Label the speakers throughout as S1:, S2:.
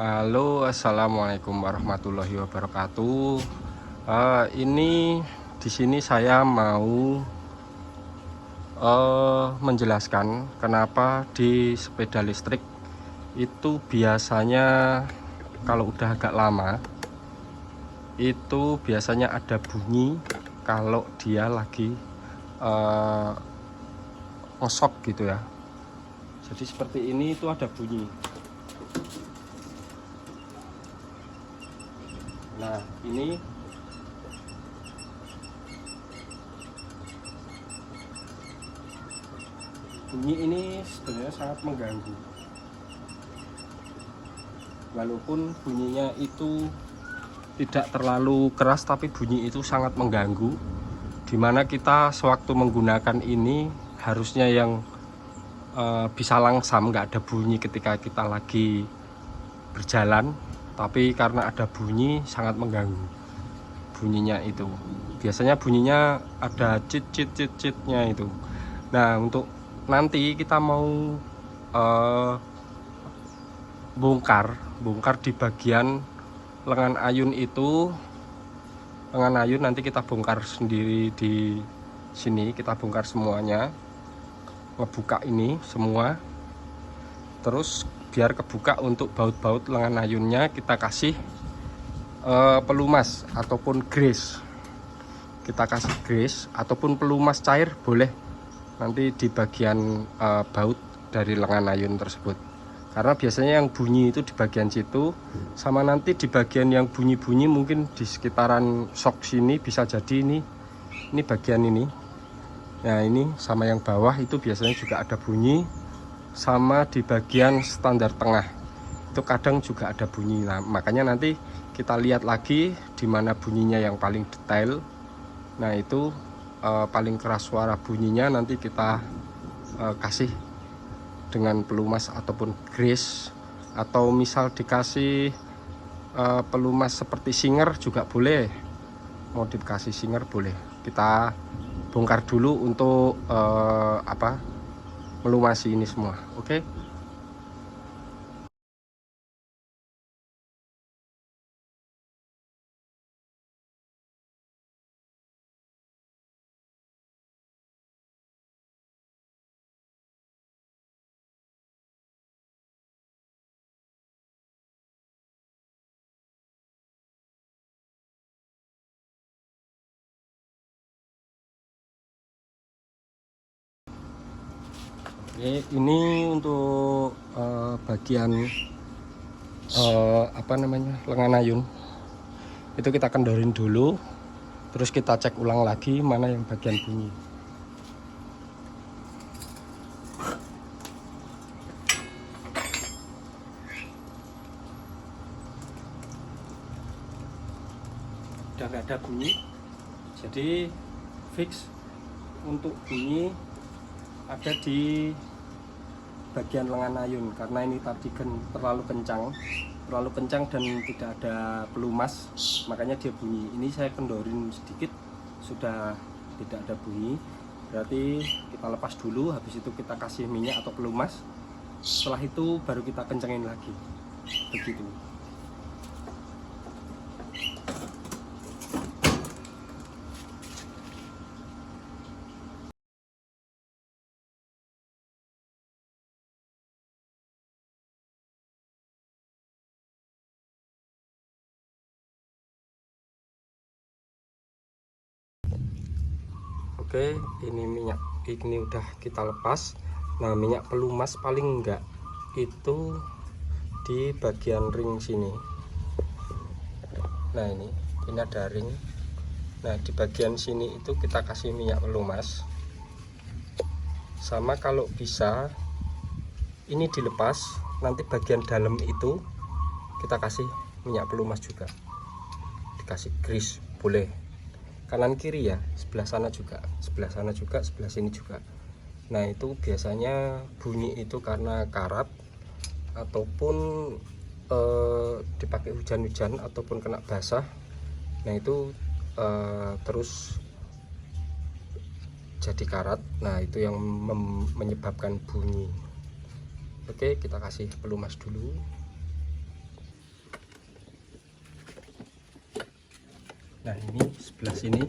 S1: Halo, assalamualaikum warahmatullahi wabarakatuh. Ini di sini saya mau menjelaskan kenapa di sepeda listrik itu biasanya kalau udah agak lama itu biasanya ada bunyi kalau dia lagi ngesok gitu ya. Jadi seperti ini itu ada bunyi. Nah, ini bunyi ini sebenarnya sangat mengganggu. Walaupun bunyinya itu tidak terlalu keras, tapi bunyi itu sangat mengganggu. Dimana kita sewaktu menggunakan ini harusnya yang bisa langsam, nggak ada bunyi ketika kita lagi berjalan. Tapi karena ada bunyi sangat mengganggu. Bunyinya itu biasanya bunyinya ada cit-cit-cit-citnya itu. Nah, untuk nanti kita mau bongkar di bagian lengan ayun itu. Lengan ayun nanti kita bongkar sendiri di sini, kita bongkar semuanya, ngebuka ini semua. Terus biar kebuka untuk baut-baut lengan ayunnya kita kasih pelumas ataupun grease. Kita kasih grease ataupun pelumas cair boleh nanti di bagian baut dari lengan ayun tersebut. Karena biasanya yang bunyi itu di bagian situ, sama nanti di bagian yang bunyi-bunyi mungkin di sekitaran sok sini bisa jadi ini bagian ini. Nah, ini sama yang bawah itu biasanya juga ada bunyi, sama di bagian standar tengah itu kadang juga ada bunyi. Nah, makanya nanti kita lihat lagi di mana bunyinya yang paling detail. Nah, itu paling keras suara bunyinya nanti kita kasih dengan pelumas ataupun grease, atau misal dikasih pelumas seperti singer juga boleh, mau dikasih singer boleh. Kita bongkar dulu untuk melumasi ini semua. Oke. Oke, ini untuk bagian lengan ayun itu kita kendorin dulu, terus kita cek ulang lagi mana yang bagian bunyi. Udah nggak ada bunyi, jadi fix untuk bunyi ada di bagian lengan ayun. Karena ini tadi kan terlalu kencang dan tidak ada pelumas, makanya dia bunyi. Ini saya kendorin sedikit, sudah tidak ada bunyi, berarti kita lepas dulu. Habis itu kita kasih minyak atau pelumas, setelah itu baru kita kencengin lagi, begitu. Oke, ini minyak ini udah kita lepas. Nah, minyak pelumas paling enggak itu di bagian ring sini. Nah, ini ada ring. Nah, di bagian sini itu kita kasih minyak pelumas. Sama kalau bisa ini dilepas, nanti bagian dalam itu kita kasih minyak pelumas juga. Dikasih grease boleh. Kanan kiri ya, sebelah sana juga, sebelah sini juga. Nah, itu biasanya bunyi itu karena karat ataupun dipakai hujan-hujan ataupun kena basah. Nah, itu terus jadi karat. Nah, itu yang menyebabkan bunyi. Oke, kita kasih pelumas dulu. Nah ini sebelah sini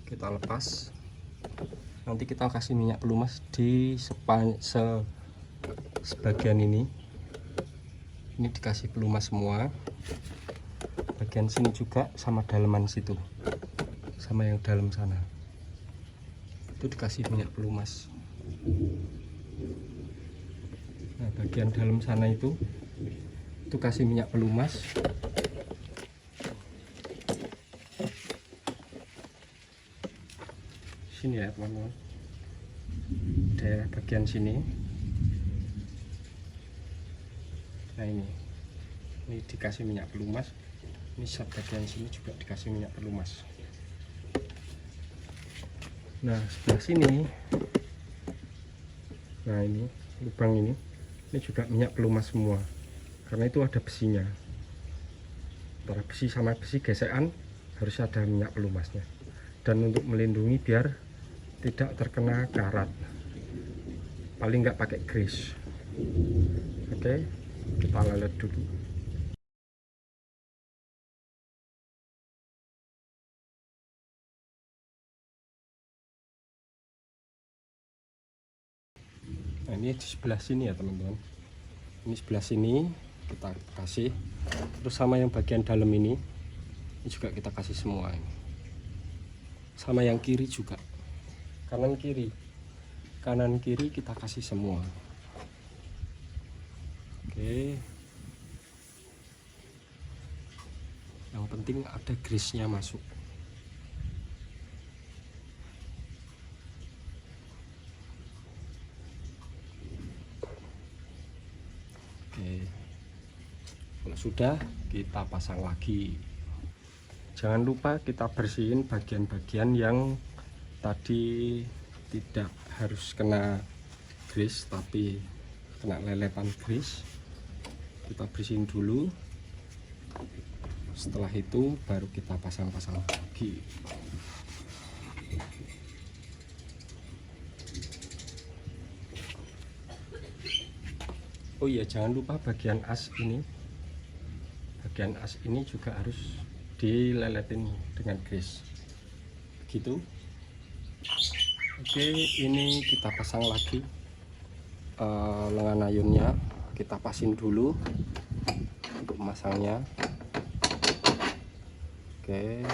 S1: kita lepas, nanti kita kasih minyak pelumas di sebagian ini dikasih pelumas semua, bagian sini juga sama daleman situ, sama yang dalam sana itu dikasih minyak pelumas. Nah bagian dalam sana itu kasih minyak pelumas. Sini ya teman-teman, daerah bagian sini. Nah ini dikasih minyak pelumas, ini bagian sini juga dikasih minyak pelumas. Nah sebelah sini, nah ini lubang ini juga minyak pelumas semua, karena itu ada besinya. Antara besi sama besi gesekan harus ada minyak pelumasnya, dan untuk melindungi biar tidak terkena karat, paling nggak pakai grease. Oke, kita lelet dulu. Nah ini di sebelah sini ya teman-teman, ini sebelah sini kita kasih, terus sama yang bagian dalam ini juga kita kasih semua ini, sama yang kiri juga, kanan kiri kita kasih semua. Oke, yang penting ada grease-nya masuk. Oke, kalau sudah kita pasang lagi. Jangan lupa kita bersihin bagian-bagian yang tadi tidak harus kena grease tapi kena leletan grease. Kita bersihin dulu, setelah itu baru kita pasang-pasang lagi. Oh iya, jangan lupa bagian as ini juga harus dileletin dengan grease gitu. Oke, ini kita pasang lagi lengan ayunnya, kita pasin dulu untuk memasangnya. Oke,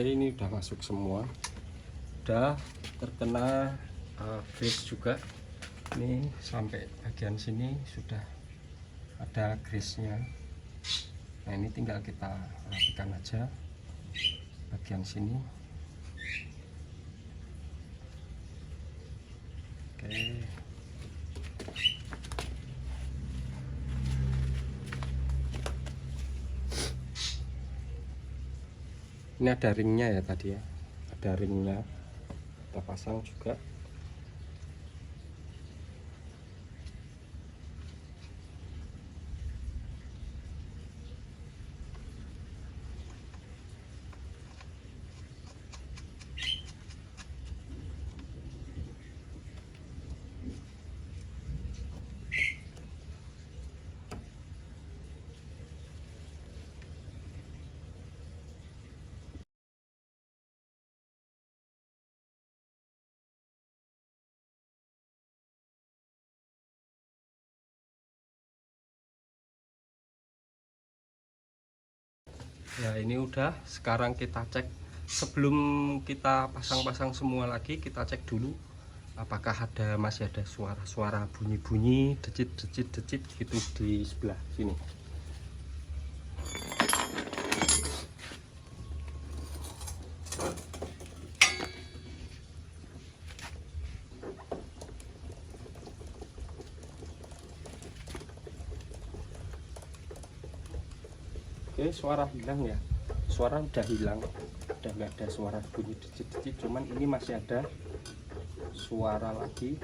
S1: ini udah masuk semua, udah terkena grease juga. Ini sampai bagian sini sudah ada grease-nya. Nah ini tinggal kita rapikan aja bagian sini. Oke, ini ada ringnya ya tadi ya, ada ringnya, kita pasang juga. Nah ini udah, sekarang kita cek. Sebelum kita pasang-pasang semua lagi, kita cek dulu apakah masih ada suara-suara bunyi-bunyi, decit gitu di sebelah sini. Oke, suara hilang ya, suara udah hilang, udah nggak ada suara bunyi decit-decit, cuman ini masih ada suara lagi.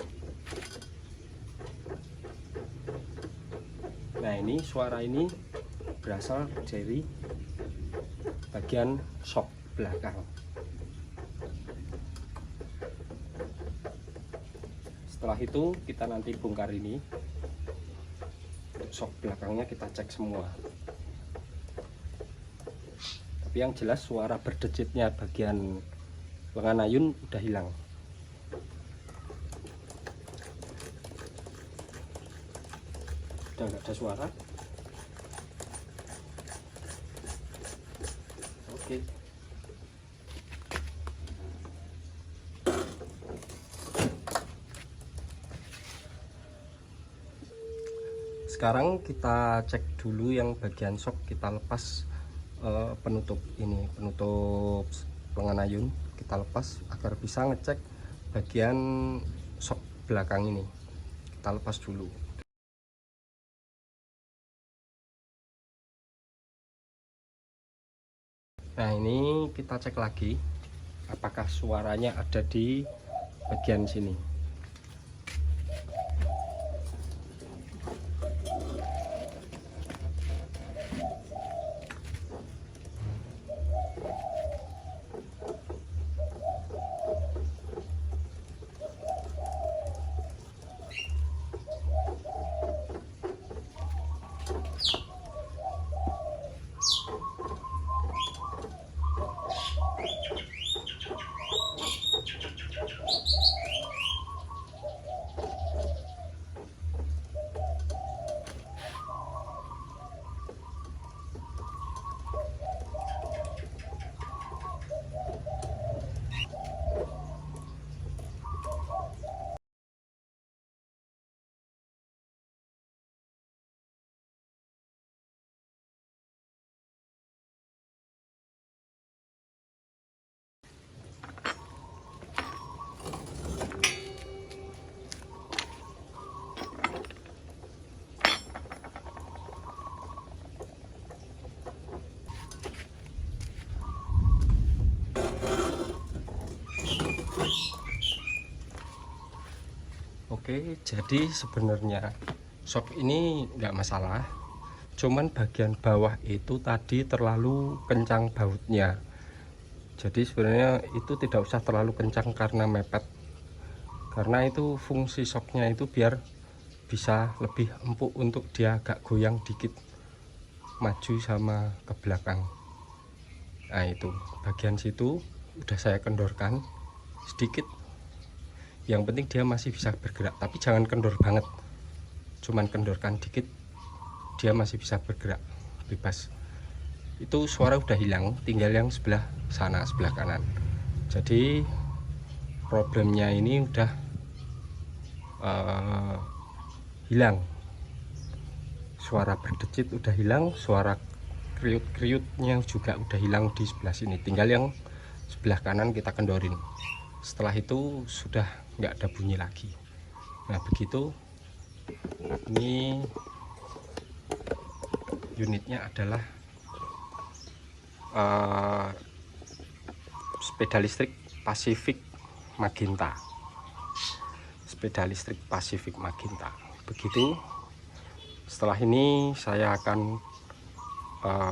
S1: Nah ini ini suara ini berasal dari bagian shock belakang. Setelah itu kita nanti bongkar ini. Untuk shock belakangnya kita cek semua. Tapi yang jelas suara berdecitnya bagian lengan ayun udah hilang. Udah nggak ada suara. Oke. Sekarang kita cek dulu yang bagian shock, kita lepas penutup ini, penutup lengan ayun kita lepas agar bisa ngecek bagian shock belakang ini. Kita lepas dulu. Nah, ini kita cek lagi apakah suaranya ada di bagian sini. Oke, jadi sebenarnya shock ini nggak masalah, cuman bagian bawah itu tadi terlalu kencang bautnya. Jadi sebenarnya itu tidak usah terlalu kencang karena mepet, karena itu fungsi shocknya itu biar bisa lebih empuk untuk dia agak goyang dikit maju sama ke belakang. Nah, itu bagian situ udah saya kendorkan sedikit. Yang penting dia masih bisa bergerak, tapi jangan kendor banget, cuman kendorkan dikit, dia masih bisa bergerak bebas. Itu suara udah hilang, tinggal yang sebelah sana, sebelah kanan. Jadi problemnya ini udah hilang, suara berdecit udah hilang, suara kriut-kriutnya juga udah hilang di sebelah sini, tinggal yang sebelah kanan kita kendorin. Setelah itu sudah nggak ada bunyi lagi. Nah, begitu. Ini unitnya adalah sepeda listrik Pacific Magenta. Sepeda listrik Pacific Magenta. Begitu. Setelah ini saya akan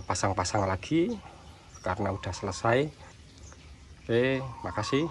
S1: pasang-pasang lagi karena udah selesai. Oke, makasih.